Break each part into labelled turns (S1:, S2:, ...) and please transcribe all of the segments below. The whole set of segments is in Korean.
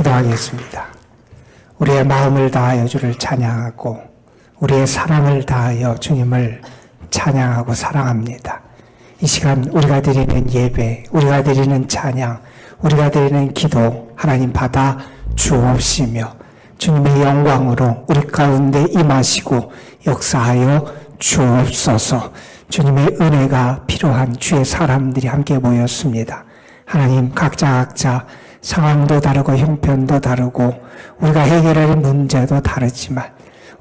S1: 기도하겠습니다. 우리의 마음을 다하여 주를 찬양하고 우리의 사랑을 다하여 주님을 찬양하고 사랑합니다. 이 시간 우리가 드리는 예배, 우리가 드리는 찬양, 우리가 드리는 기도 하나님 받아 주옵시며 주님의 영광으로 우리 가운데 임하시고 역사하여 주옵소서. 주님의 은혜가 필요한 주의 사람들이 함께 모였습니다. 하나님 각자 상황도 다르고 형편도 다르고 우리가 해결할 문제도 다르지만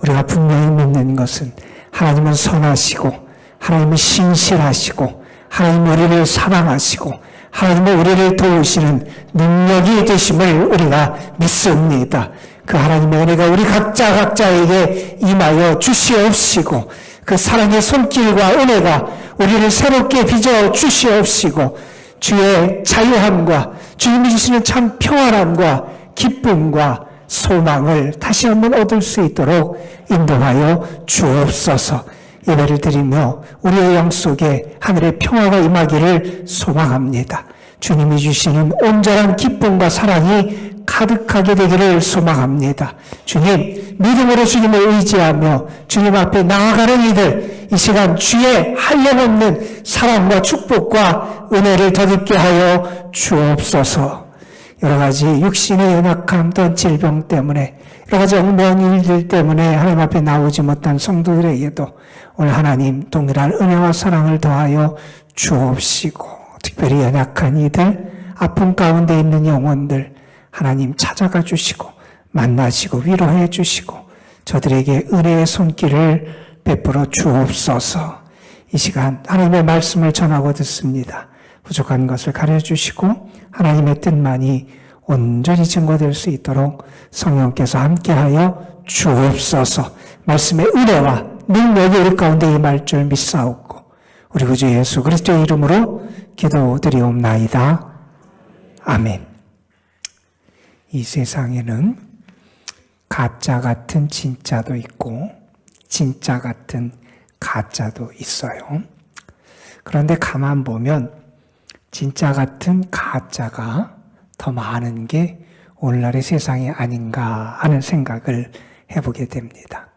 S1: 우리가 분명히 믿는 것은 하나님은 선하시고 하나님은 신실하시고 하나님은 우리를 사랑하시고 하나님은 우리를 도우시는 능력이 되심을 우리가 믿습니다. 그 하나님의 은혜가 우리 각자에게 임하여 주시옵시고 그 사랑의 손길과 은혜가 우리를 새롭게 빚어 주시옵시고 주의 자유함과 주님이 주시는 참 평안함과 기쁨과 소망을 다시 한번 얻을 수 있도록 인도하여 주옵소서. 예배를 드리며 우리의 영 속에 하늘의 평화가 임하기를 소망합니다. 주님이 주시는 온전한 기쁨과 사랑이 가득하게 되기를 소망합니다. 주님, 믿음으로 주님을 의지하며 주님 앞에 나아가는 이들, 이 시간 주의 한량없는 사랑과 축복과 은혜를 덧입게 하여 주옵소서. 여러 가지 육신의 연약함 또는 질병 때문에 여러 가지 엉뚱한 일들 때문에 하나님 앞에 나오지 못한 성도들에게도 오늘 하나님 동일한 은혜와 사랑을 더하여 주옵시고 특별히 연약한 이들, 아픔 가운데 있는 영혼들 하나님 찾아가 주시고 만나시고 위로해 주시고 저들에게 은혜의 손길을 베풀어 주옵소서. 이 시간 하나님의 말씀을 전하고 듣습니다. 부족한 것을 가려주시고 하나님의 뜻만이 온전히 증거될 수 있도록 성령께서 함께하여 주옵소서. 말씀의 은혜와 능력이 우리 가운데 임할 줄 믿사옵고 우리 구주 예수 그리스도의 이름으로 기도드리옵나이다. 아멘. 이 세상에는 가짜 같은 진짜도 있고 진짜 같은 가짜도 있어요. 그런데 가만 보면 진짜 같은 가짜가 더 많은 게 오늘날의 세상이 아닌가 하는 생각을 해보게 됩니다.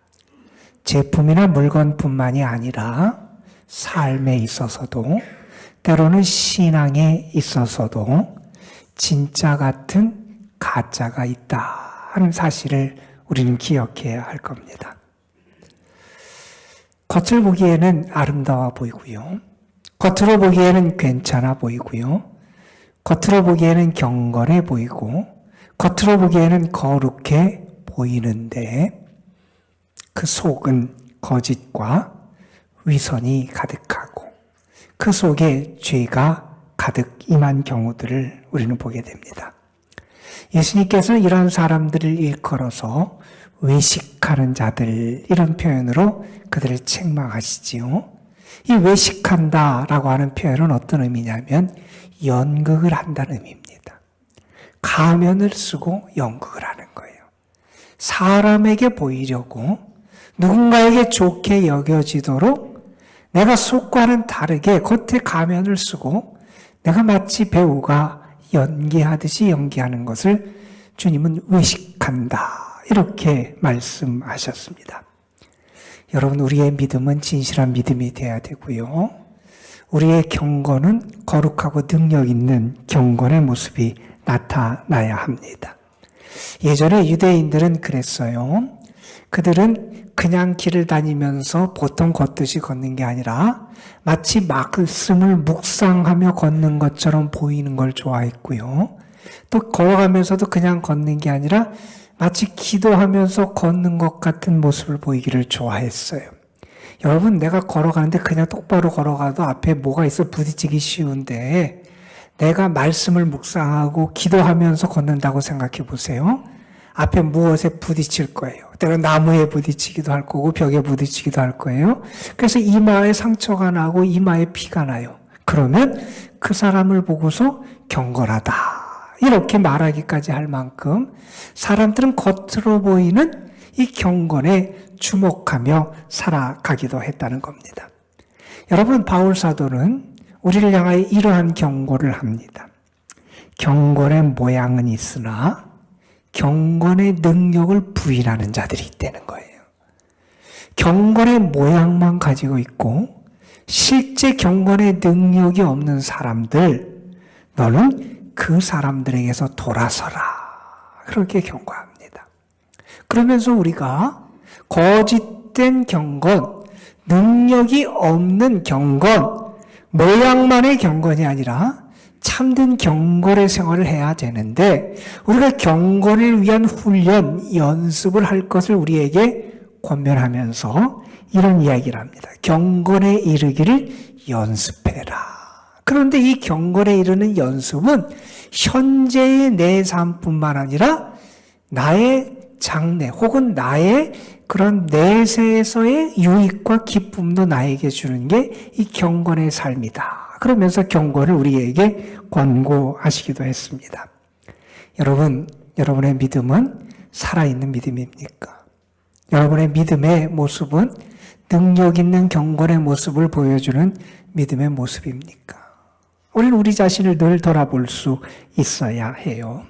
S1: 제품이나 물건뿐만이 아니라 삶에 있어서도 때로는 신앙에 있어서도 진짜 같은 가짜가 있다 하는 사실을 우리는 기억해야 할 겁니다. 겉을 보기에는 아름다워 보이고요. 겉으로 보기에는 괜찮아 보이고요. 겉으로 보기에는 경건해 보이고 겉으로 보기에는 거룩해 보이는데 그 속은 거짓과 위선이 가득하고 그 속에 죄가 가득 임한 경우들을 우리는 보게 됩니다. 예수님께서는 이런 사람들을 일컬어서 외식하는 자들 이런 표현으로 그들을 책망하시지요. 이 외식한다라고 하는 표현은 어떤 의미냐면 연극을 한다는 의미입니다. 가면을 쓰고 연극을 하는 거예요. 사람에게 보이려고 누군가에게 좋게 여겨지도록 내가 속과는 다르게 겉에 가면을 쓰고 내가 마치 배우가 연기하듯이 연기하는 것을 주님은 외식한다 이렇게 말씀하셨습니다. 여러분, 우리의 믿음은 진실한 믿음이 되어야 되고요. 우리의 경건은 거룩하고 능력 있는 경건의 모습이 나타나야 합니다. 예전에 유대인들은 그랬어요. 그들은 그냥 길을 다니면서 보통 걷듯이 걷는 게 아니라 마치 말씀을 묵상하며 걷는 것처럼 보이는 걸 좋아했고요. 또 걸어가면서도 그냥 걷는 게 아니라 마치 기도하면서 걷는 것 같은 모습을 보이기를 좋아했어요. 여러분, 내가 걸어가는데 그냥 똑바로 걸어가도 앞에 뭐가 있어 부딪히기 쉬운데 내가 말씀을 묵상하고 기도하면서 걷는다고 생각해 보세요. 앞에 무엇에 부딪힐 거예요. 때로 나무에 부딪히기도 할 거고 벽에 부딪히기도 할 거예요. 그래서 이마에 상처가 나고 이마에 피가 나요. 그러면 그 사람을 보고서 경건하다 이렇게 말하기까지 할 만큼 사람들은 겉으로 보이는 이 경건에 주목하며 살아가기도 했다는 겁니다. 여러분, 바울 사도는 우리를 향하여 이러한 경고를 합니다. 경건의 모양은 있으나 경건의 능력을 부인하는 자들이 있다는 거예요. 경건의 모양만 가지고 있고 실제 경건의 능력이 없는 사람들, 너는 그 사람들에게서 돌아서라. 그렇게 경고합니다. 그러면서 우리가 거짓된 경건, 능력이 없는 경건, 모양만의 경건이 아니라 참된 경건의 생활을 해야 되는데 우리가 경건을 위한 훈련, 연습을 할 것을 우리에게 권면하면서 이런 이야기를 합니다. 경건에 이르기를 연습해라. 그런데 이 경건에 이르는 연습은 현재의 내 삶뿐만 아니라 나의 장래 혹은 나의 그런 내세에서의 유익과 기쁨도 나에게 주는 게 이 경건의 삶이다. 그러면서 경건을 우리에게 권고하시기도 했습니다. 여러분, 여러분의 믿음은 살아있는 믿음입니까? 여러분의 믿음의 모습은 능력 있는 경건의 모습을 보여주는 믿음의 모습입니까? 우리는 우리 자신을 늘 돌아볼 수 있어야 해요.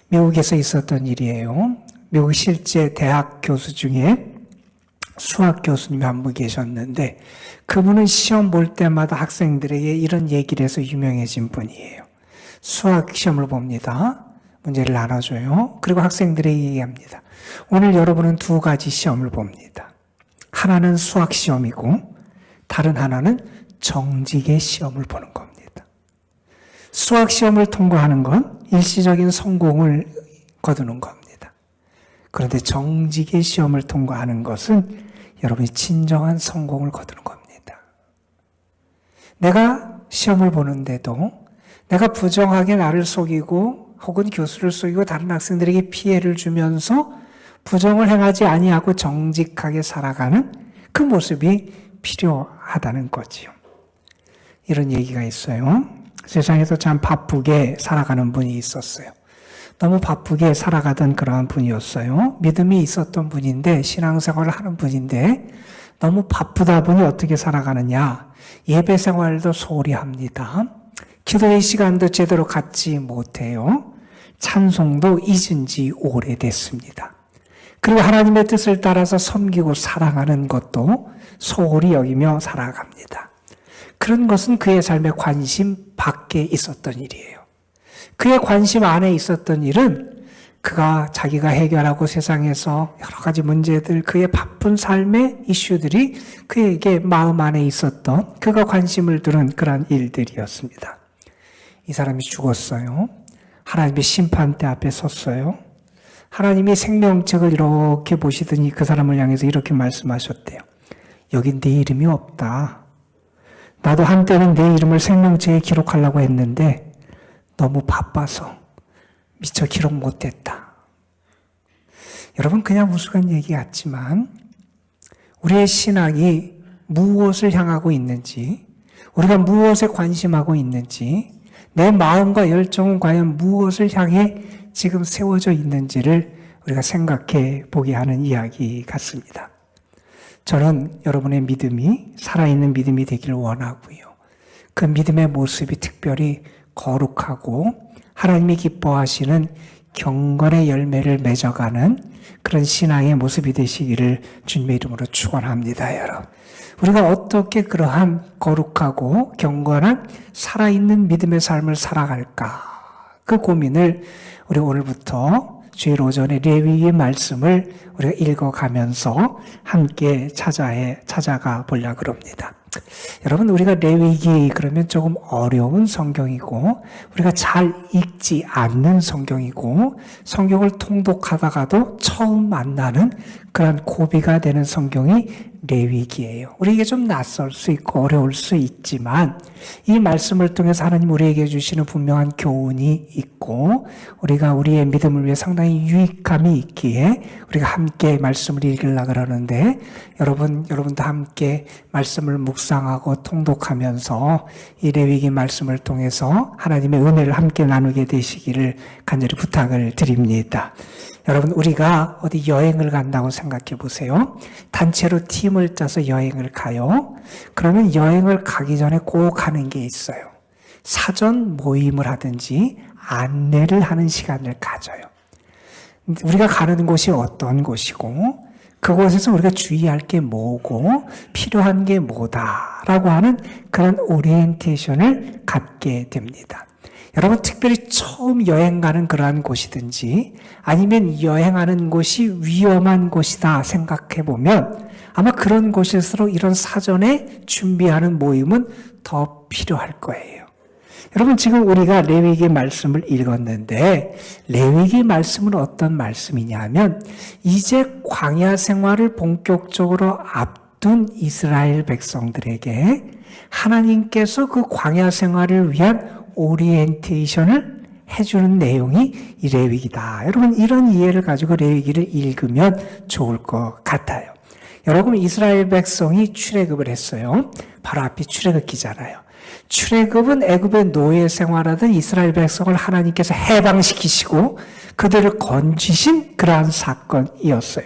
S1: 미국에서 있었던 일이에요. 미국 실제 대학 교수 중에 수학 교수님이 한 분 계셨는데 그분은 시험 볼 때마다 학생들에게 이런 얘기를 해서 유명해진 분이에요. 수학 시험을 봅니다. 문제를 나눠줘요. 그리고 학생들에게 얘기합니다. 오늘 여러분은 두 가지 시험을 봅니다. 하나는 수학 시험이고 다른 하나는 정직의 시험을 보는 겁니다. 수학 시험을 통과하는 건 일시적인 성공을 거두는 겁니다. 그런데 정직의 시험을 통과하는 것은 여러분이 진정한 성공을 거두는 겁니다. 내가 시험을 보는데도 내가 부정하게 나를 속이고 혹은 교수를 속이고 다른 학생들에게 피해를 주면서 부정을 행하지 아니하고 정직하게 살아가는 그 모습이 필요하다는 거지요. 이런 얘기가 있어요. 세상에서 참 바쁘게 살아가는 분이 있었어요. 너무 바쁘게 살아가던 그러한 분이었어요. 믿음이 있었던 분인데 신앙생활을 하는 분인데 너무 바쁘다 보니 어떻게 살아가느냐. 예배 생활도 소홀히 합니다. 기도의 시간도 제대로 갖지 못해요. 찬송도 잊은 지 오래됐습니다. 그리고 하나님의 뜻을 따라서 섬기고 사랑하는 것도 소홀히 여기며 살아갑니다. 그런 것은 그의 삶의 관심 밖에 있었던 일이에요. 그의 관심 안에 있었던 일은 그가 자기가 해결하고 세상에서 여러 가지 문제들, 그의 바쁜 삶의 이슈들이 그에게 마음 안에 있었던 그가 관심을 두는 그런 일들이었습니다. 이 사람이 죽었어요. 하나님의 심판대 앞에 섰어요. 하나님이 생명책을 이렇게 보시더니 그 사람을 향해서 이렇게 말씀하셨대요. 여긴 네 이름이 없다. 나도 한때는 내 이름을 생명책에 기록하려고 했는데 너무 바빠서 미처 기록 못했다. 여러분 그냥 우스운 얘기 같지만 우리의 신앙이 무엇을 향하고 있는지, 우리가 무엇에 관심하고 있는지, 내 마음과 열정은 과연 무엇을 향해 지금 세워져 있는지를 우리가 생각해 보게 하는 이야기 같습니다. 저는 여러분의 믿음이 살아있는 믿음이 되기를 원하고요. 그 믿음의 모습이 특별히 거룩하고 하나님이 기뻐하시는 경건의 열매를 맺어가는 그런 신앙의 모습이 되시기를 주님의 이름으로 축원합니다, 여러분. 우리가 어떻게 그러한 거룩하고 경건한 살아있는 믿음의 삶을 살아갈까? 그 고민을 우리 오늘부터 주일 오전에 레위기의 말씀을 우리가 읽어가면서 함께 찾아가 보려고 합니다. 여러분 우리가 레위기 그러면 조금 어려운 성경이고 우리가 잘 읽지 않는 성경이고 성경을 통독하다가도 처음 만나는 그런 고비가 되는 성경이 레위기예요. 우리에게 좀 낯설 수 있고 어려울 수 있지만 이 말씀을 통해서 하나님 우리에게 주시는 분명한 교훈이 있고 우리가 우리의 믿음을 위해 상당히 유익함이 있기에 우리가 함께 말씀을 읽으려고 그러는데 여러분도 함께 말씀을 묵상하고 통독하면서 이 레위기 말씀을 통해서 하나님의 은혜를 함께 나누게 되시기를 간절히 부탁을 드립니다. 여러분 우리가 어디 여행을 간다고 생각해 보세요. 단체로 팀을 짜서 여행을 가요. 그러면 여행을 가기 전에 꼭 하는 게 있어요. 사전 모임을 하든지 안내를 하는 시간을 가져요. 우리가 가는 곳이 어떤 곳이고 그곳에서 우리가 주의할 게 뭐고 필요한 게 뭐다라고 하는 그런 오리엔테이션을 갖게 됩니다. 여러분 특별히 처음 여행 가는 그러한 곳이든지 아니면 여행하는 곳이 위험한 곳이다 생각해 보면 아마 그런 곳일수록 이런 사전에 준비하는 모임은 더 필요할 거예요. 여러분 지금 우리가 레위기 말씀을 읽었는데 레위기 말씀은 어떤 말씀이냐면 이제 광야 생활을 본격적으로 앞둔 이스라엘 백성들에게 하나님께서 그 광야 생활을 위한 오리엔테이션을 해주는 내용이 이 레위기다. 여러분 이런 이해를 가지고 레위기를 읽으면 좋을 것 같아요. 여러분 이스라엘 백성이 출애굽을 했어요. 바로 앞이 출애굽기잖아요. 출애굽은 애굽의 노예 생활하던 이스라엘 백성을 하나님께서 해방시키시고 그들을 건지신 그러한 사건이었어요.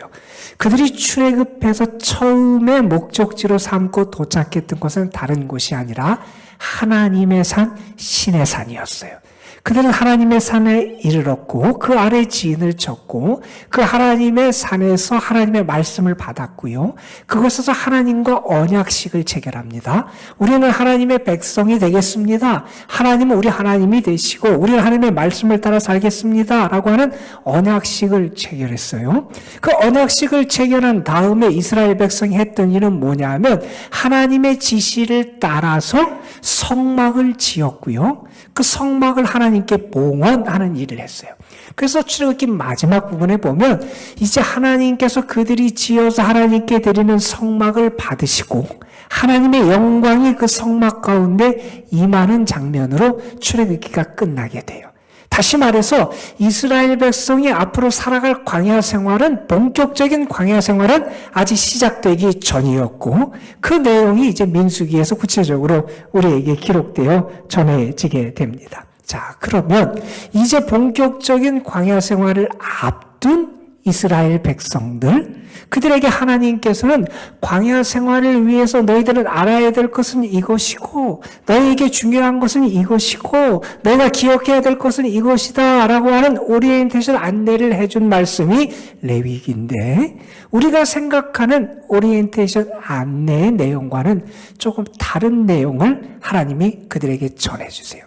S1: 그들이 출애굽해서 처음에 목적지로 삼고 도착했던 곳은 다른 곳이 아니라 하나님의 산 신의 산이었어요. 그들은 하나님의 산에 이르렀고 그 아래 지인을 쳤고 그 하나님의 산에서 하나님의 말씀을 받았고요. 그곳에서 하나님과 언약식을 체결합니다. 우리는 하나님의 백성이 되겠습니다. 하나님은 우리 하나님이 되시고 우리는 하나님의 말씀을 따라 살겠습니다. 라고 하는 언약식을 체결했어요. 그 언약식을 체결한 다음에 이스라엘 백성이 했던 일은 뭐냐면 하나님의 지시를 따라서 성막을 지었고요. 그 성막을 하나님께 봉헌하는 일을 했어요. 그래서 출애굽기 마지막 부분에 보면 이제 하나님께서 그들이 지어서 하나님께 드리는 성막을 받으시고 하나님의 영광이 그 성막 가운데 임하는 장면으로 출애굽기가 끝나게 돼요. 다시 말해서 이스라엘 백성이 앞으로 살아갈 광야 생활은 본격적인 광야 생활은 아직 시작되기 전이었고 그 내용이 이제 민수기에서 구체적으로 우리에게 기록되어 전해지게 됩니다. 자, 그러면 이제 본격적인 광야 생활을 앞둔 이스라엘 백성들 그들에게 하나님께서는 광야 생활을 위해서 너희들은 알아야 될 것은 이것이고 너희에게 중요한 것은 이것이고 너희가 기억해야 될 것은 이것이다 라고 하는 오리엔테이션 안내를 해준 말씀이 레위기인데 우리가 생각하는 오리엔테이션 안내의 내용과는 조금 다른 내용을 하나님이 그들에게 전해주세요.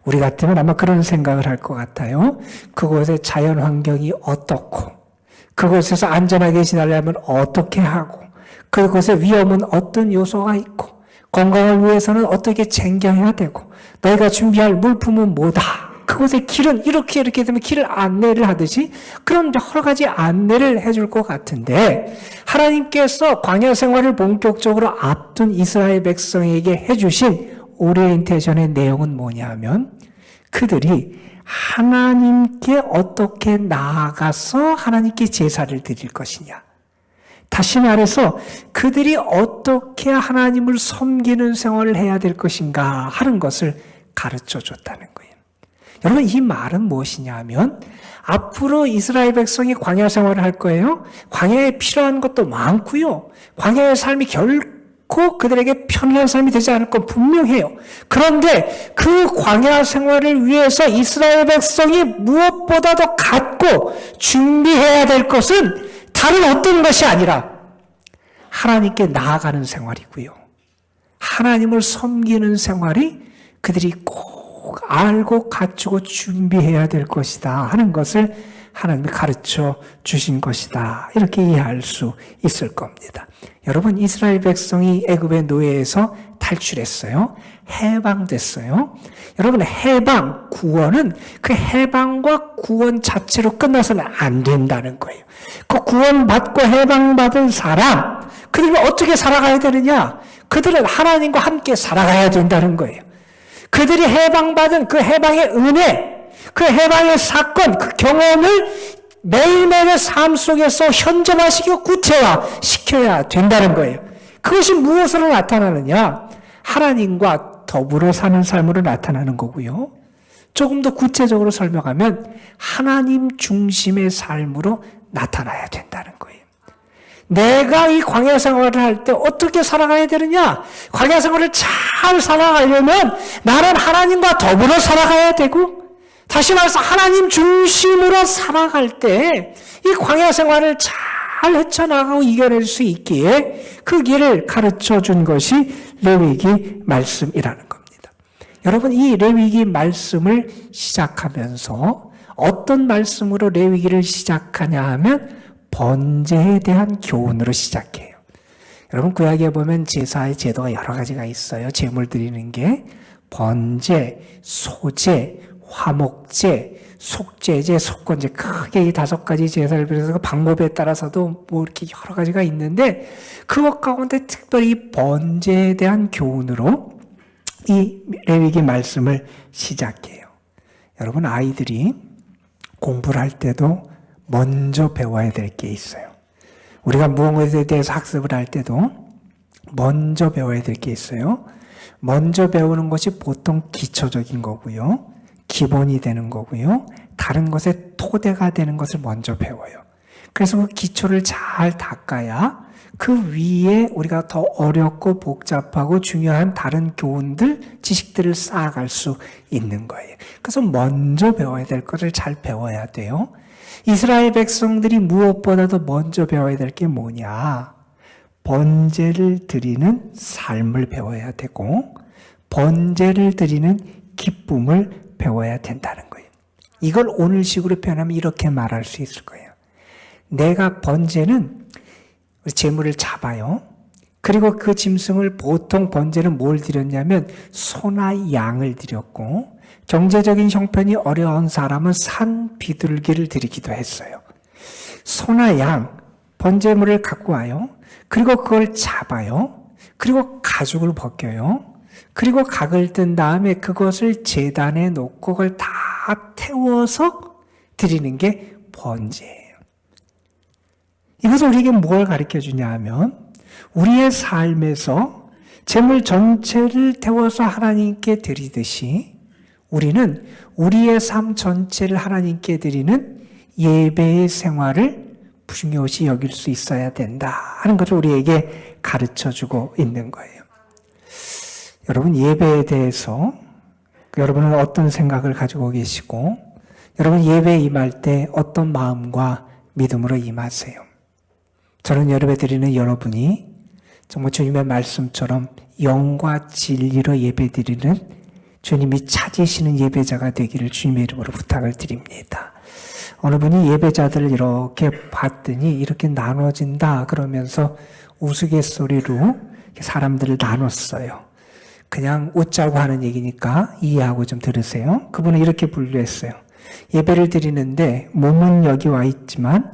S1: 우리 같으면 아마 그런 생각을 할 것 같아요. 그곳의 자연 환경이 어떻고 그곳에서 안전하게 지내려면 어떻게 하고 그곳의 위험은 어떤 요소가 있고 건강을 위해서는 어떻게 챙겨야 되고 너희가 준비할 물품은 뭐다. 그곳의 길은 이렇게 되면 길을 안내를 하듯이 그런 여러 가지 안내를 해줄 것 같은데 하나님께서 광야 생활을 본격적으로 앞둔 이스라엘 백성에게 해주신 오리엔테이션의 내용은 뭐냐면 그들이 하나님께 어떻게 나아가서 하나님께 제사를 드릴 것이냐. 다시 말해서 그들이 어떻게 하나님을 섬기는 생활을 해야 될 것인가 하는 것을 가르쳐 줬다는 거예요. 여러분 이 말은 무엇이냐면 앞으로 이스라엘 백성이 광야 생활을 할 거예요. 광야에 필요한 것도 많고요. 광야의 삶이 결코 그들에게 편안한 삶이 되지 않을 건 분명해요. 그런데 그 광야 생활을 위해서 이스라엘 백성이 무엇보다도 갖고 준비해야 될 것은 다른 어떤 것이 아니라 하나님께 나아가는 생활이고요. 하나님을 섬기는 생활이 그들이 꼭 알고 갖추고 준비해야 될 것이다 하는 것을 하나님이 가르쳐 주신 것이다. 이렇게 이해할 수 있을 겁니다. 여러분 이스라엘 백성이 애굽의 노예에서 탈출했어요. 해방됐어요. 여러분 해방, 구원은 그 해방과 구원 자체로 끝나서는 안 된다는 거예요. 그 구원받고 해방받은 사람, 그들은 어떻게 살아가야 되느냐? 그들은 하나님과 함께 살아가야 된다는 거예요. 그들이 해방받은 그 해방의 은혜, 그 해방의 사건, 그 경험을 매일매일의 삶 속에서 현존화시키고 구체화시켜야 된다는 거예요. 그것이 무엇으로 나타나느냐? 하나님과 더불어 사는 삶으로 나타나는 거고요. 조금 더 구체적으로 설명하면 하나님 중심의 삶으로 나타나야 된다는 거예요. 내가 이 광야 생활을 할 때 어떻게 살아가야 되느냐? 광야 생활을 잘 살아가려면 나는 하나님과 더불어 살아가야 되고 다시 말해서 하나님 중심으로 살아갈 때 이 광야 생활을 잘 헤쳐나가고 이겨낼 수 있기에 그 길을 가르쳐 준 것이 레위기 말씀이라는 겁니다. 여러분, 이 레위기 말씀을 시작하면서 어떤 말씀으로 레위기를 시작하냐 하면 번제에 대한 교훈으로 시작해요. 여러분, 구약에 보면 제사의 제도가 여러 가지가 있어요. 제물 드리는 게 번제, 소제, 화목제, 속죄제, 속건제, 크게 이 5가지 제사를 비롯해서 그 방법에 따라서도 뭐 이렇게 여러 가지가 있는데 그것 가운데 특별히 번제에 대한 교훈으로 이 레위기 말씀을 시작해요. 여러분, 아이들이 공부를 할 때도 먼저 배워야 될 게 있어요. 우리가 무엇에 대해서 학습을 할 때도 먼저 배워야 될 게 있어요. 먼저 배우는 것이 보통 기초적인 거고요. 기본이 되는 거고요. 다른 것의 토대가 되는 것을 먼저 배워요. 그래서 그 기초를 잘 닦아야 그 위에 우리가 더 어렵고 복잡하고 중요한 다른 교훈들, 지식들을 쌓아갈 수 있는 거예요. 그래서 먼저 배워야 될 것을 잘 배워야 돼요. 이스라엘 백성들이 무엇보다도 먼저 배워야 될 게 뭐냐? 번제를 드리는 삶을 배워야 되고 번제를 드리는 기쁨을 배워야 된다는 거예요. 이걸 오늘식으로 표현하면 이렇게 말할 수 있을 거예요. 내가 번제는 제물을 잡아요. 그리고 그 짐승을 보통 번제는 뭘 드렸냐면 소나 양을 드렸고 경제적인 형편이 어려운 사람은 산 비둘기를 드리기도 했어요. 소나 양, 번제물을 갖고 와요. 그리고 그걸 잡아요. 그리고 가죽을 벗겨요. 그리고 각을 뜬 다음에 그것을 제단에 놓고 그걸 다 태워서 드리는 게 번제예요. 이것은 우리에게 뭘 가르쳐 주냐 하면 우리의 삶에서 제물 전체를 태워서 하나님께 드리듯이 우리는 우리의 삶 전체를 하나님께 드리는 예배의 생활을 중요시 여길 수 있어야 된다 하는 것을 우리에게 가르쳐주고 있는 거예요. 여러분, 예배에 대해서 여러분은 어떤 생각을 가지고 계시고 여러분 예배에 임할 때 어떤 마음과 믿음으로 임하세요? 저는 예배 드리는 여러분이 정말 주님의 말씀처럼 영과 진리로 예배 드리는 주님이 찾으시는 예배자가 되기를 주님의 이름으로 부탁을 드립니다. 어느 분이 예배자들을 이렇게 봤더니 이렇게 나눠진다 그러면서 우스갯소리로 사람들을 나눴어요. 그냥 웃자고 하는 얘기니까 이해하고 좀 들으세요. 그분은 이렇게 분류했어요. 예배를 드리는데 몸은 여기 와 있지만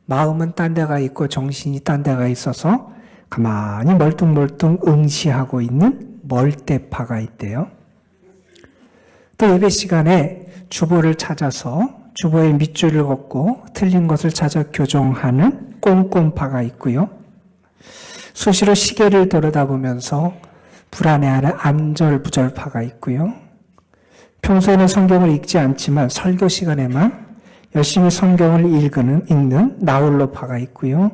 S1: 마음은 딴 데가 있고 정신이 딴 데가 있어서 가만히 멀뚱멀뚱 응시하고 있는 멀대파가 있대요. 또 예배 시간에 주보를 찾아서 주보에 밑줄을 걷고 틀린 것을 찾아 교정하는 꼼꼼파가 있고요. 수시로 시계를 들여다보면서 불안해하는 안절부절파가 있고요. 평소에는 성경을 읽지 않지만 설교 시간에만 열심히 성경을 읽는 나홀로파가 있고요.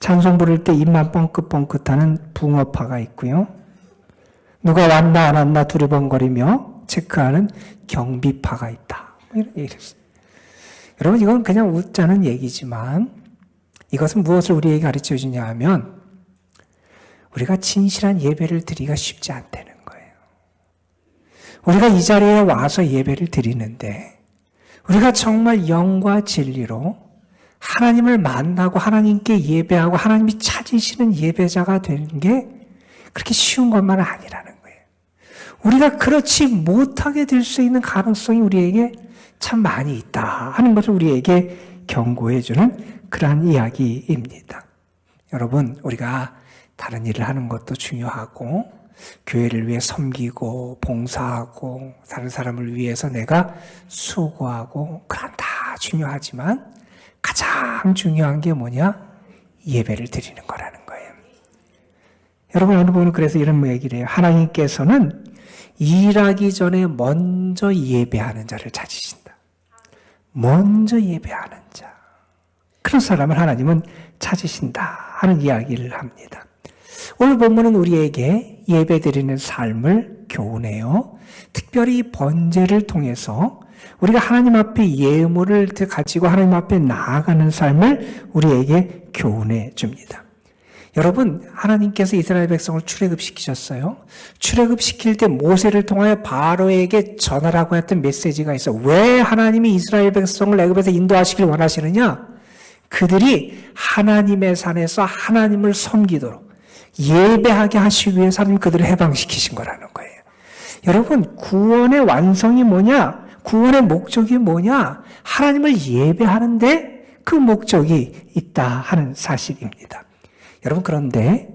S1: 찬송 부를 때 입만 뻥긋뻥긋하는 붕어파가 있고요. 누가 왔나 안 왔나 두리번거리며 체크하는 경비파가 있다. 이런 얘기를 했어요. 여러분, 이건 그냥 웃자는 얘기지만 이것은 무엇을 우리에게 가르쳐 주냐 하면 우리가 진실한 예배를 드리기가 쉽지 않다는 거예요. 우리가 이 자리에 와서 예배를 드리는데 우리가 정말 영과 진리로 하나님을 만나고 하나님께 예배하고 하나님이 찾으시는 예배자가 되는 게 그렇게 쉬운 것만은 아니라는 거예요. 우리가 그렇지 못하게 될 수 있는 가능성이 우리에게 참 많이 있다 하는 것을 우리에게 경고해 주는 그러한 이야기입니다. 여러분, 우리가 다른 일을 하는 것도 중요하고 교회를 위해 섬기고 봉사하고 다른 사람을 위해서 내가 수고하고 그건 다 중요하지만 가장 중요한 게 뭐냐? 예배를 드리는 거라는 거예요. 여러분, 어느 분은 그래서 이런 얘기를 해요. 하나님께서는 일하기 전에 먼저 예배하는 자를 찾으신다. 먼저 예배하는 자. 그런 사람을 하나님은 찾으신다 하는 이야기를 합니다. 오늘 본문은 우리에게 예배드리는 삶을 교훈해요. 특별히 번제를 통해서 우리가 하나님 앞에 예물을 가지고 하나님 앞에 나아가는 삶을 우리에게 교훈해 줍니다. 여러분, 하나님께서 이스라엘 백성을 출애굽시키셨어요. 출애굽시킬 때 모세를 통하여 바로에게 전하라고 했던 메시지가 있어. 왜 하나님이 이스라엘 백성을 애굽에서 인도하시길 원하시느냐? 그들이 하나님의 산에서 하나님을 섬기도록 예배하게 하시기 위해서 하나님 그들을 해방시키신 거라는 거예요. 여러분, 구원의 완성이 뭐냐? 구원의 목적이 뭐냐? 하나님을 예배하는데 그 목적이 있다 하는 사실입니다. 여러분, 그런데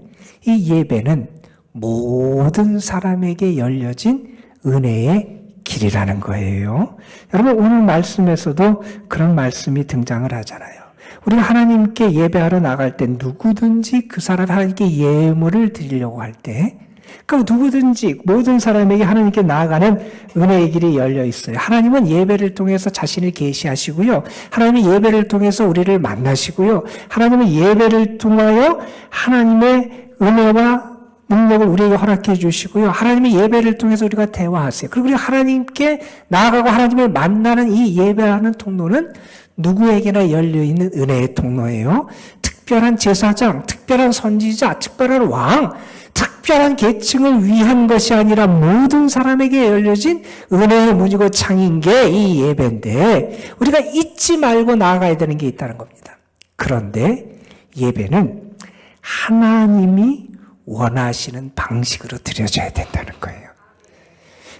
S1: 이 예배는 모든 사람에게 열려진 은혜의 길이라는 거예요. 여러분, 오늘 말씀에서도 그런 말씀이 등장을 하잖아요. 우리가 하나님께 예배하러 나갈 때 누구든지 그 사람 하나님께 예물을 드리려고 할 때 그 누구든지 모든 사람에게 하나님께 나아가는 은혜의 길이 열려 있어요. 하나님은 예배를 통해서 자신을 계시하시고요. 하나님은 예배를 통해서 우리를 만나시고요. 하나님은 예배를 통하여 하나님의 은혜와 능력을 우리에게 허락해 주시고요. 하나님의 예배를 통해서 우리가 대화하세요. 그리고 우리가 하나님께 나아가고 하나님을 만나는 이 예배라는 통로는 누구에게나 열려있는 은혜의 통로예요. 특별한 제사장, 특별한 선지자, 특별한 왕, 특별한 계층을 위한 것이 아니라 모든 사람에게 열려진 은혜의 문이고 창인 게 이 예배인데 우리가 잊지 말고 나아가야 되는 게 있다는 겁니다. 그런데 예배는 하나님이 원하시는 방식으로 드려져야 된다는 거예요.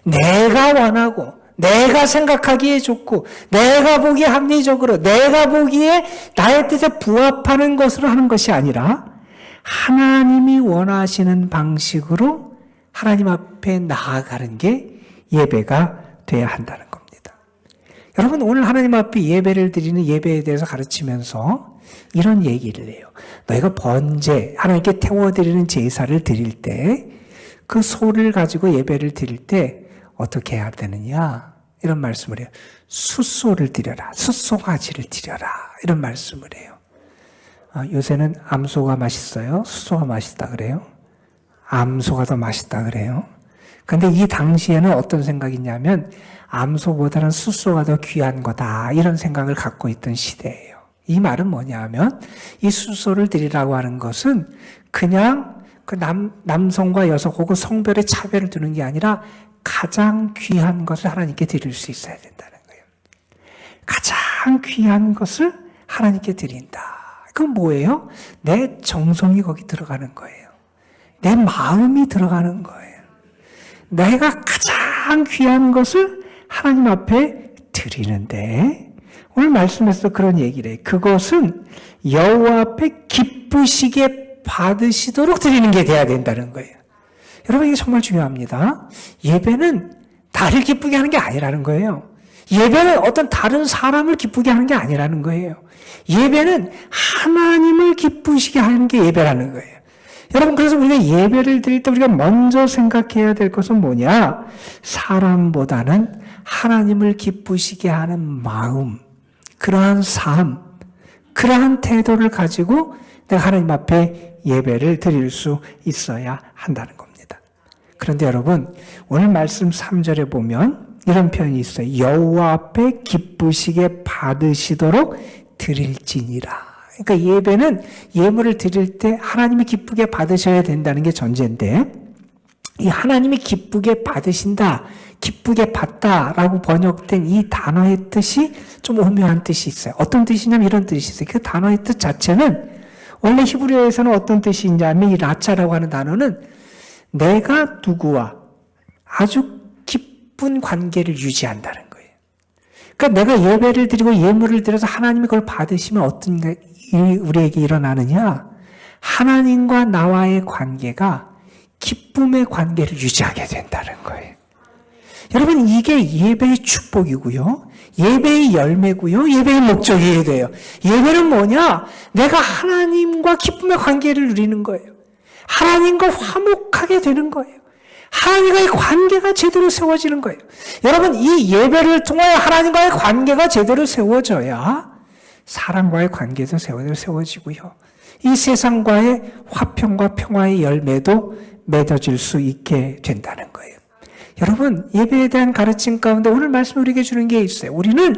S1: 내가 원하고 내가 생각하기에 좋고 내가 보기에 합리적으로 내가 보기에 나의 뜻에 부합하는 것으로 하는 것이 아니라 하나님이 원하시는 방식으로 하나님 앞에 나아가는 게 예배가 돼야 한다는 겁니다. 여러분, 오늘 하나님 앞에 예배를 드리는 예배에 대해서 가르치면서 이런 얘기를 해요. 너희가 번제, 하나님께 태워드리는 제사를 드릴 때 그 소를 가지고 예배를 드릴 때 어떻게 해야 되느냐? 이런 말씀을 해요. 숫소를 드려라. 숫소가지를 드려라. 이런 말씀을 해요. 요새는 암소가 맛있어요? 숫소가 맛있다 그래요? 암소가 더 맛있다 그래요? 근데 이 당시에는 어떤 생각이냐면 암소보다는 숫소가 더 귀한 거다. 이런 생각을 갖고 있던 시대예요. 이 말은 뭐냐면 이 숫소를 드리라고 하는 것은 그냥 그 남성과 여성 혹은 성별의 차별을 두는 게 아니라 가장 귀한 것을 하나님께 드릴 수 있어야 된다는 거예요. 가장 귀한 것을 하나님께 드린다. 그건 뭐예요? 내 정성이 거기 들어가는 거예요. 내 마음이 들어가는 거예요. 내가 가장 귀한 것을 하나님 앞에 드리는데 오늘 말씀에서 그런 얘기를 해요. 그것은 여호와 앞에 기쁘시게 받으시도록 드리는 게 돼야 된다는 거예요. 여러분, 이게 정말 중요합니다. 예배는 나를 기쁘게 하는 게 아니라는 거예요. 예배는 어떤 다른 사람을 기쁘게 하는 게 아니라는 거예요. 예배는 하나님을 기쁘시게 하는 게 예배라는 거예요. 여러분, 그래서 우리가 예배를 드릴 때 우리가 먼저 생각해야 될 것은 뭐냐? 사람보다는 하나님을 기쁘시게 하는 마음, 그러한 삶, 그러한 태도를 가지고 내가 하나님 앞에 예배를 드릴 수 있어야 한다는 겁니다. 그런데 여러분, 오늘 말씀 3절에 보면 이런 표현이 있어요. 여호와 앞에 기쁘시게 받으시도록 드릴지니라. 그러니까 예배는 예물을 드릴 때 하나님이 기쁘게 받으셔야 된다는 게 전제인데 이 하나님이 기쁘게 받으신다, 기쁘게 받다라고 번역된 이 단어의 뜻이 좀 오묘한 뜻이 있어요. 어떤 뜻이냐면 이런 뜻이 있어요. 그 단어의 뜻 자체는 원래 히브리어에서는 어떤 뜻이 있냐면 이 라차라고 하는 단어는 내가 누구와 아주 깊은 관계를 유지한다는 거예요. 그러니까 내가 예배를 드리고 예물을 드려서 하나님이 그걸 받으시면 어떤 일이 우리에게 일어나느냐? 하나님과 나와의 관계가 기쁨의 관계를 유지하게 된다는 거예요. 여러분, 이게 예배의 축복이고요. 예배의 열매고요. 예배의 목적이어야 돼요. 예배는 뭐냐? 내가 하나님과 기쁨의 관계를 누리는 거예요. 하나님과 화목하게 되는 거예요. 하나님과의 관계가 제대로 세워지는 거예요. 여러분, 이 예배를 통하여 하나님과의 관계가 제대로 세워져야 사람과의 관계도 세워지고요. 이 세상과의 화평과 평화의 열매도 맺어질 수 있게 된다는 거예요. 여러분, 예배에 대한 가르침 가운데 오늘 말씀 우리에게 주는 게 있어요. 우리는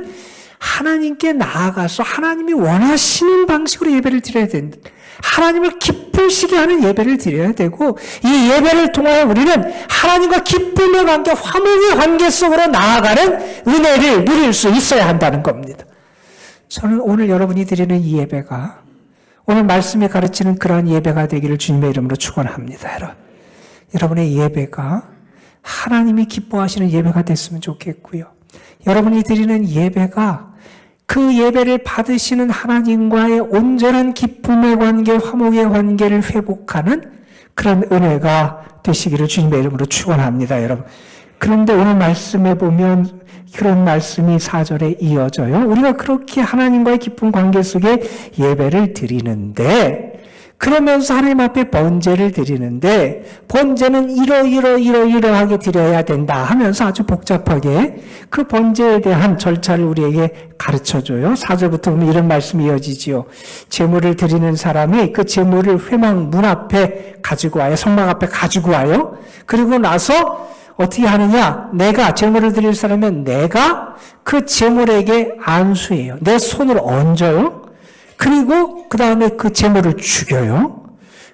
S1: 하나님께 나아가서 하나님이 원하시는 방식으로 예배를 드려야 된다. 하나님을 기쁘시게 하는 예배를 드려야 되고, 이 예배를 통하여 우리는 하나님과 기쁨의 관계, 화목의 관계 속으로 나아가는 은혜를 누릴 수 있어야 한다는 겁니다. 저는 오늘 여러분이 드리는 이 예배가, 오늘 말씀에 가르치는 그러한 예배가 되기를 주님의 이름으로 축원합니다. 여러분의 예배가 하나님이 기뻐하시는 예배가 됐으면 좋겠고요. 여러분이 드리는 예배가 그 예배를 받으시는 하나님과의 온전한 기쁨의 관계, 화목의 관계를 회복하는 그런 은혜가 되시기를 주님의 이름으로 축원합니다, 여러분. 그런데 오늘 말씀에 보면 그런 말씀이 4절에 이어져요. 우리가 그렇게 하나님과의 깊은 관계 속에 예배를 드리는데, 그러면서 하나님 앞에 번제를 드리는데, 번제는 이러하게 드려야 된다 하면서 아주 복잡하게 그 번제에 대한 절차를 우리에게 가르쳐줘요. 4절부터 보면 이런 말씀이 이어지지요. 제물을 드리는 사람이 그 제물을 회막 문 앞에 가지고 와요. 성막 앞에 가지고 와요. 그리고 나서 어떻게 하느냐? 내가 제물을 드릴 사람은 내가 그 제물에게 안수해요. 내 손을 얹어요. 그리고 그 다음에 그 제물을 죽여요.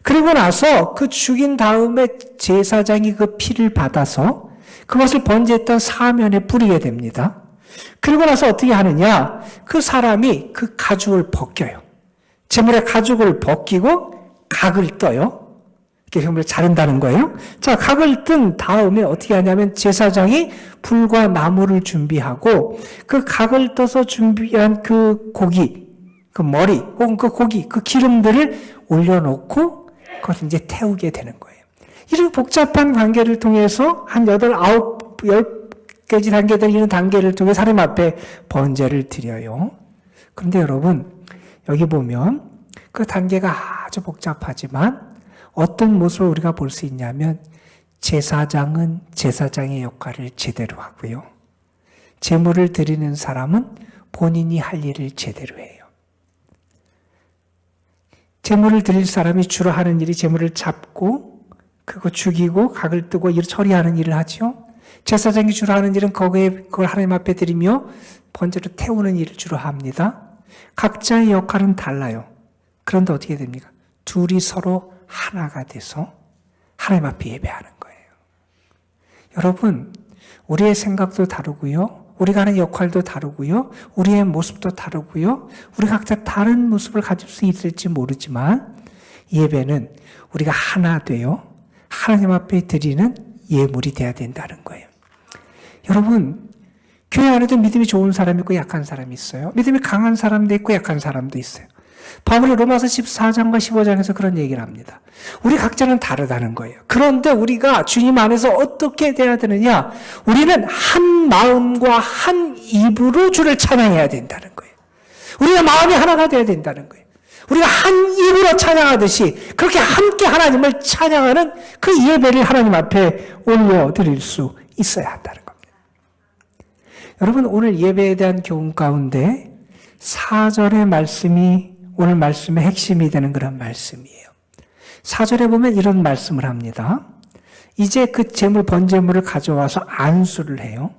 S1: 그리고 나서 그 죽인 다음에 제사장이 그 피를 받아서 그것을 번제했던 사면에 뿌리게 됩니다. 그리고 나서 어떻게 하느냐? 그 사람이 그 가죽을 벗겨요. 제물의 가죽을 벗기고 각을 떠요. 이렇게 제물을 자른다는 거예요. 자, 각을 뜬 다음에 어떻게 하냐면 제사장이 불과 나무를 준비하고 그 각을 떠서 준비한 그 고기, 그 머리 혹은 그 고기, 그 기름들을 올려놓고 그것을 이제 태우게 되는 거예요. 이런 복잡한 관계를 통해서 한 8, 9, 10가지 단계들 이런 단계를 통해 하나님 앞에 번제를 드려요. 그런데 여러분, 여기 보면 그 단계가 아주 복잡하지만 어떤 모습을 우리가 볼 수 있냐면 제사장은 제사장의 역할을 제대로 하고요. 제물을 드리는 사람은 본인이 할 일을 제대로 해요. 제물을 드릴 사람이 주로 하는 일이 제물을 잡고 그거 죽이고 각을 뜨고 일 처리하는 일을 하죠. 제사장이 주로 하는 일은 그걸 하나님 앞에 드리며 번제로 태우는 일을 주로 합니다. 각자의 역할은 달라요. 그런데 어떻게 됩니까? 둘이 서로 하나가 돼서 하나님 앞에 예배하는 거예요. 여러분, 우리의 생각도 다르고요. 우리가 하는 역할도 다르고요. 우리의 모습도 다르고요. 우리 각자 다른 모습을 가질 수 있을지 모르지만 예배는 우리가 하나 되어 하나님 앞에 드리는 예물이 돼야 된다는 거예요. 여러분, 교회 안에도 믿음이 좋은 사람이 있고 약한 사람이 있어요. 믿음이 강한 사람도 있고 약한 사람도 있어요. 바울이 로마서 14장과 15장에서 그런 얘기를 합니다. 우리 각자는 다르다는 거예요. 그런데 우리가 주님 안에서 어떻게 돼야 되느냐? 우리는 한 마음과 한 입으로 주를 찬양해야 된다는 거예요. 우리가 마음이 하나가 돼야 된다는 거예요. 우리가 한 입으로 찬양하듯이 그렇게 함께 하나님을 찬양하는 그 예배를 하나님 앞에 올려드릴 수 있어야 한다는 겁니다. 여러분, 오늘 예배에 대한 교훈 가운데 4절의 말씀이 오늘 말씀의 핵심이 되는 그런 말씀이에요. 4절에 보면 이런 말씀을 합니다. 이제 그 제물, 번제물을 가져와서 안수를 해요.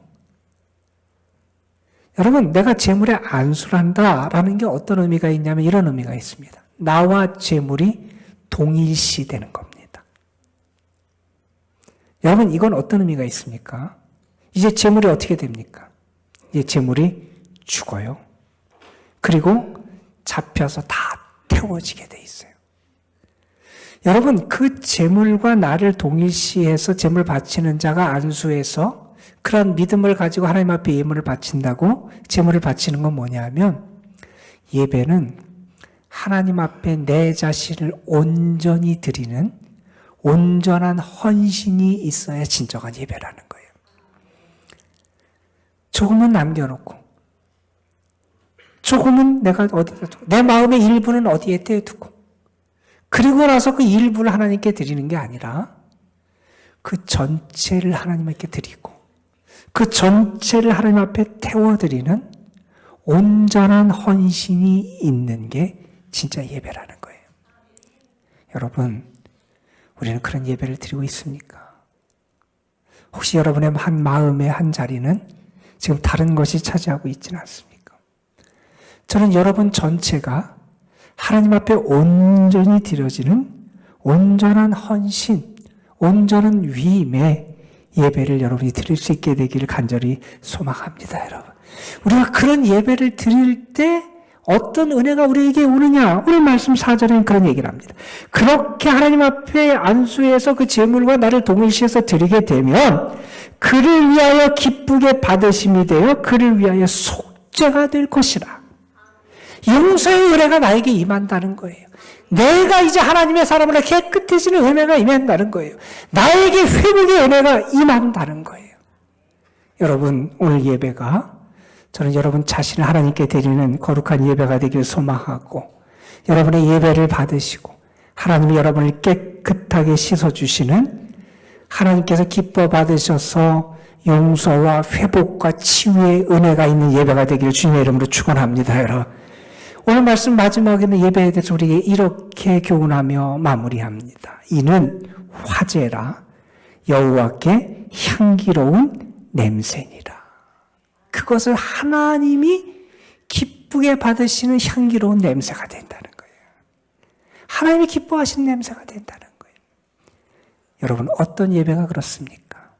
S1: 여러분, 내가 제물에 안수를 한다라는 게 어떤 의미가 있냐면 이런 의미가 있습니다. 나와 제물이 동일시되는 겁니다. 여러분, 이건 어떤 의미가 있습니까? 이제 제물이 어떻게 됩니까? 이제 제물이 죽어요. 그리고 잡혀서 다 태워지게 돼 있어요. 여러분, 그 제물과 나를 동일시해서 제물 바치는 자가 안수해서 그런 믿음을 가지고 하나님 앞에 예물을 바친다고 제물을 바치는 건 뭐냐면 예배는 하나님 앞에 내 자신을 온전히 드리는 온전한 헌신이 있어야 진정한 예배라는 거예요. 조금은 남겨놓고 조금은 내가 어디다 두고 내 마음의 일부는 어디에 떼두고 그리고 나서 그 일부를 하나님께 드리는 게 아니라 그 전체를 하나님께 드리고 그 전체를 하나님 앞에 태워드리는 온전한 헌신이 있는 게 진짜 예배라는 거예요. 여러분, 우리는 그런 예배를 드리고 있습니까? 혹시 여러분의 한 마음의 한 자리는 지금 다른 것이 차지하고 있지는 않습니까? 저는 여러분 전체가 하나님 앞에 온전히 드려지는 온전한 헌신, 온전한 위임의 예배를 여러분이 드릴 수 있게 되기를 간절히 소망합니다, 여러분. 우리가 그런 예배를 드릴 때 어떤 은혜가 우리에게 오느냐? 오늘 말씀 4절에는 그런 얘기를 합니다. 그렇게 하나님 앞에 안수해서 그 제물과 나를 동일시해서 드리게 되면 그를 위하여 기쁘게 받으심이 되어 그를 위하여 속죄가 될 것이라. 용서의 은혜가 나에게 임한다는 거예요. 내가 이제 하나님의 사람으로 깨끗해지는 은혜가 임한다는 거예요. 나에게 회복의 은혜가 임한다는 거예요. 여러분, 오늘 예배가 저는 여러분 자신을 하나님께 드리는 거룩한 예배가 되길 소망하고 여러분의 예배를 받으시고 하나님이 여러분을 깨끗하게 씻어주시는 하나님께서 기뻐 받으셔서 용서와 회복과 치유의 은혜가 있는 예배가 되기를 주님의 이름으로 축원합니다, 여러분. 오늘 말씀 마지막에는 예배에 대해서 우리에게 이렇게 교훈하며 마무리합니다. 이는 화제라 여호와께 향기로운 냄새니라. 그것을 하나님이 기쁘게 받으시는 향기로운 냄새가 된다는 거예요. 하나님이 기뻐하시는 냄새가 된다는 거예요. 여러분, 어떤 예배가 그렇습니까?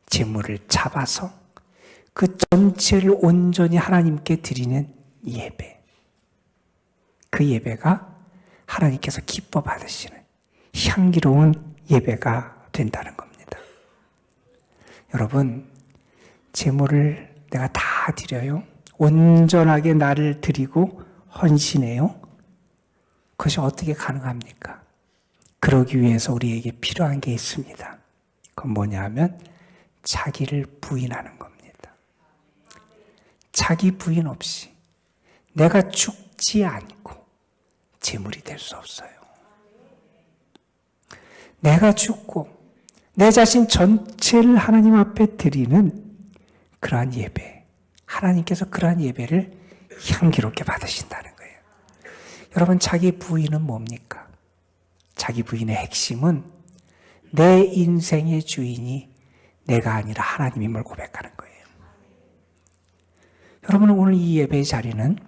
S1: 제물을 잡아서 그 전체를 온전히 하나님께 드리는 예배. 그 예배가 하나님께서 기뻐 받으시는 향기로운 예배가 된다는 겁니다. 여러분, 제물을 내가 다 드려요. 온전하게 나를 드리고 헌신해요. 그것이 어떻게 가능합니까? 그러기 위해서 우리에게 필요한 게 있습니다. 그건 뭐냐 하면 자기를 부인하는 겁니다. 자기 부인 없이 내가 죽지 않고 제물이 될 수 없어요. 내가 죽고 내 자신 전체를 하나님 앞에 드리는 그러한 예배, 하나님께서 그러한 예배를 향기롭게 받으신다는 거예요. 여러분, 자기 부인은 뭡니까? 자기 부인의 핵심은 내 인생의 주인이 내가 아니라 하나님임을 고백하는 거예요. 여러분, 오늘 이 예배의 자리는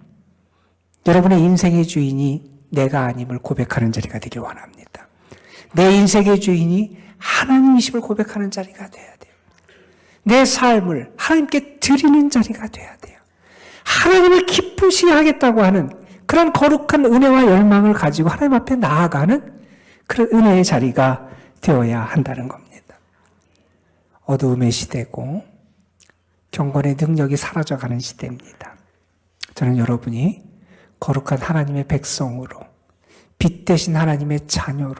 S1: 여러분의 인생의 주인이 내가 아님을 고백하는 자리가 되길 원합니다. 내 인생의 주인이 하나님이심을 고백하는 자리가 돼야 돼요. 내 삶을 하나님께 드리는 자리가 돼야 돼요. 하나님을 기쁘시게 하겠다고 하는 그런 거룩한 은혜와 열망을 가지고 하나님 앞에 나아가는 그런 은혜의 자리가 되어야 한다는 겁니다. 어두움의 시대고 경건의 능력이 사라져가는 시대입니다. 저는 여러분이 거룩한 하나님의 백성으로, 빛 대신 하나님의 자녀로,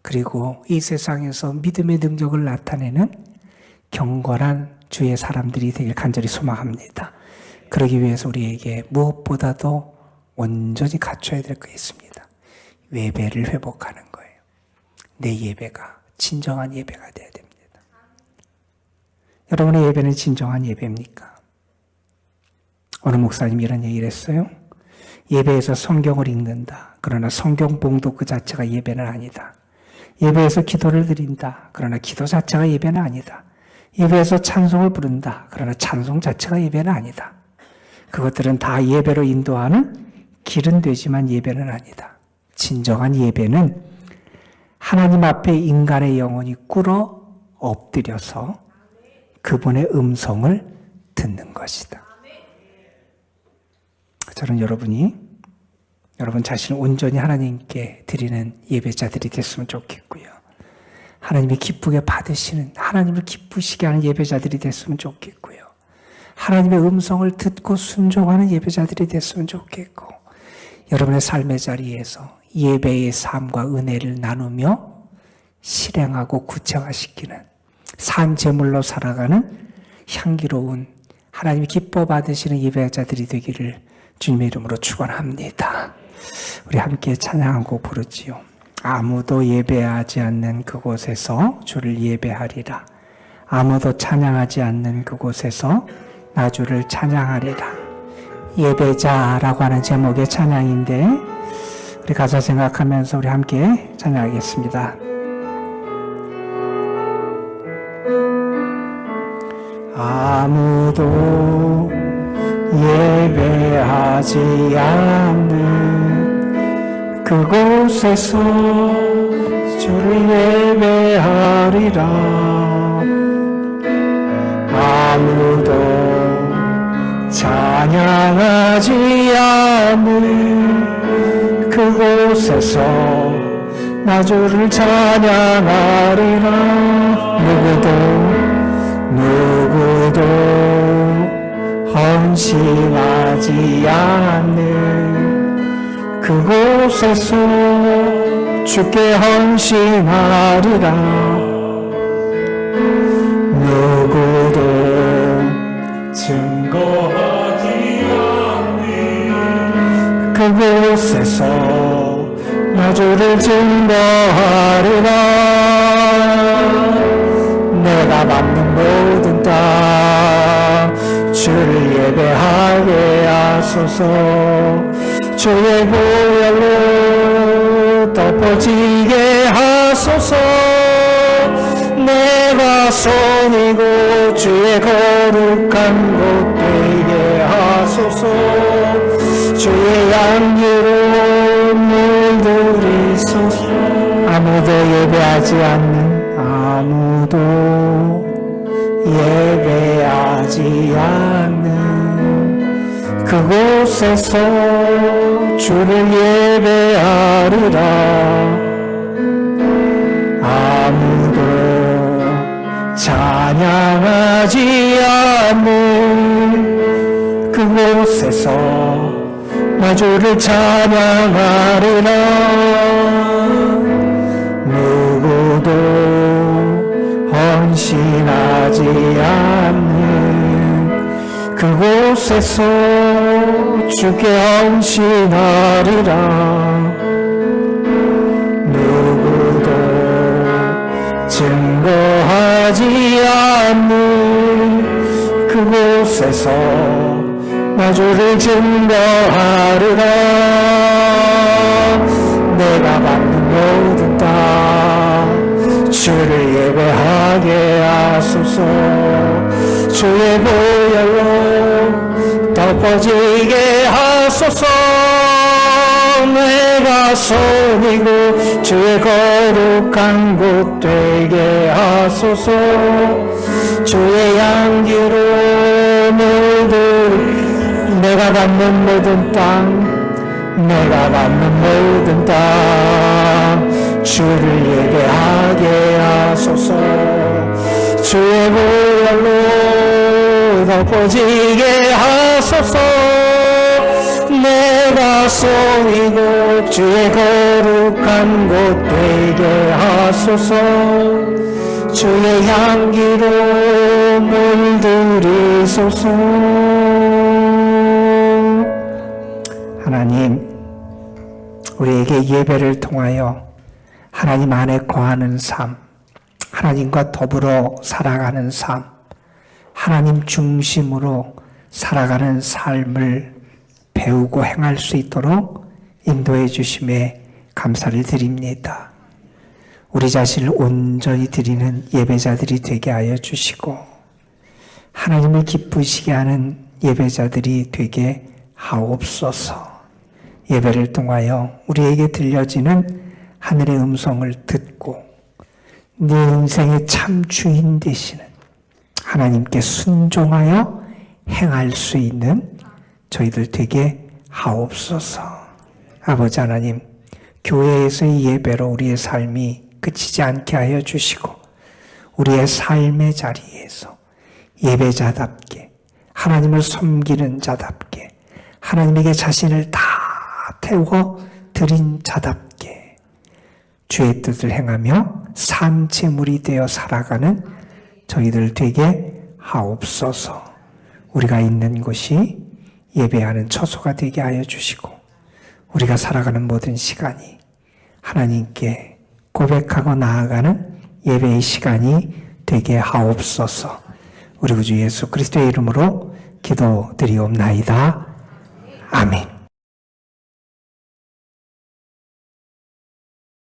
S1: 그리고 이 세상에서 믿음의 능력을 나타내는 경건한 주의 사람들이 되길 간절히 소망합니다. 그러기 위해서 우리에게 무엇보다도 온전히 갖춰야 될 게 있습니다. 예배를 회복하는 거예요. 내 예배가 진정한 예배가 되어야 됩니다. 여러분의 예배는 진정한 예배입니까? 어느 목사님이 이런 얘기를 했어요. 예배에서 성경을 읽는다. 그러나 성경 봉독 그 자체가 예배는 아니다. 예배에서 기도를 드린다. 그러나 기도 자체가 예배는 아니다. 예배에서 찬송을 부른다. 그러나 찬송 자체가 예배는 아니다. 그것들은 다 예배로 인도하는 길은 되지만 예배는 아니다. 진정한 예배는 하나님 앞에 인간의 영혼이 꿇어 엎드려서 그분의 음성을 듣는 것이다. 저는 여러분 자신을 온전히 하나님께 드리는 예배자들이 됐으면 좋겠고요. 하나님이 기쁘게 받으시는, 하나님을 기쁘시게 하는 예배자들이 됐으면 좋겠고요. 하나님의 음성을 듣고 순종하는 예배자들이 됐으면 좋겠고, 여러분의 삶의 자리에서 예배의 삶과 은혜를 나누며 실행하고 구체화시키는 산 제물로 살아가는 향기로운 하나님이 기뻐 받으시는 예배자들이 되기를 주님의 이름으로 축원합니다. 우리 함께 찬양 한 곡 부르지요. 아무도 예배하지 않는 그곳에서 주를 예배하리라. 아무도 찬양하지 않는 그곳에서 나 주를 찬양하리라. 예배자라고 하는 제목의 찬양인데 우리 가사 생각하면서 우리 함께 찬양하겠습니다. 아무도 예배하지 않는 그곳에서 주를 예배하리라. 아무도 찬양하지 않는 그곳에서 나 주를 찬양하리라. 누구도 헌신하지 않는 그곳에서 주께 헌신하리라. 누구도 증거하지 않는 그곳에서 나 주를 증거하리라. 내가 밟는 모든 땅 주를 예배하게 하소서. 주의 보혈로 덮어지게 하소서. 내가 손이고 주의 거룩한 곳 되게 하소서. 주의 양기로 물들이소서. 아무도 예배하지 않는 아무도 예배하지 않는 그곳에서 주를 예배하리라. 아무도 찬양하지 않는 그곳에서 나 주를 찬양하리라. 누구도 헌신하지 않는 그곳에서 주께 헌신하리라. 누구도 증거하지 않는 그곳에서 나 주를 증거하리라. 내가 받는 모든 땅 주를 예배하게 하소서. 주의 보혈로 덮어지게 하소서. 내가 손이고 주의 거룩한 곳 되게 하소서. 주의 양기로 물들이 내가 받는 모든 땅 내가 받는 모든 땅 주를 예배하게 하소서. 주의 보혈로 덮어지게 하소서. 내가 소이고 주의 거룩한 곳 되게 하소서. 주의 향기로 물들이소서. 하나님, 우리에게 예배를 통하여 하나님 안에 거하는 삶, 하나님과 더불어 살아가는 삶, 하나님 중심으로 살아가는 삶을 배우고 행할 수 있도록 인도해 주심에 감사를 드립니다. 우리 자신을 온전히 드리는 예배자들이 되게 하여 주시고 하나님을 기쁘시게 하는 예배자들이 되게 하옵소서. 예배를 통하여 우리에게 들려지는 하늘의 음성을 듣고 네 인생의 참 주인 되시는 하나님께 순종하여 행할 수 있는 저희들 되게 하옵소서. 아버지 하나님, 교회에서의 예배로 우리의 삶이 그치지 않게 하여 주시고 우리의 삶의 자리에서 예배자답게 하나님을 섬기는 자답게 하나님에게 자신을 다 태워 드린 자답게 주의 뜻을 행하며 산재물이 되어 살아가는 저희들 되게 하옵소서. 우리가 있는 곳이 예배하는 처소가 되게 하여 주시고 우리가 살아가는 모든 시간이 하나님께 고백하고 나아가는 예배의 시간이 되게 하옵소서. 우리 구주 예수 그리스도의 이름으로 기도드리옵나이다. 아멘.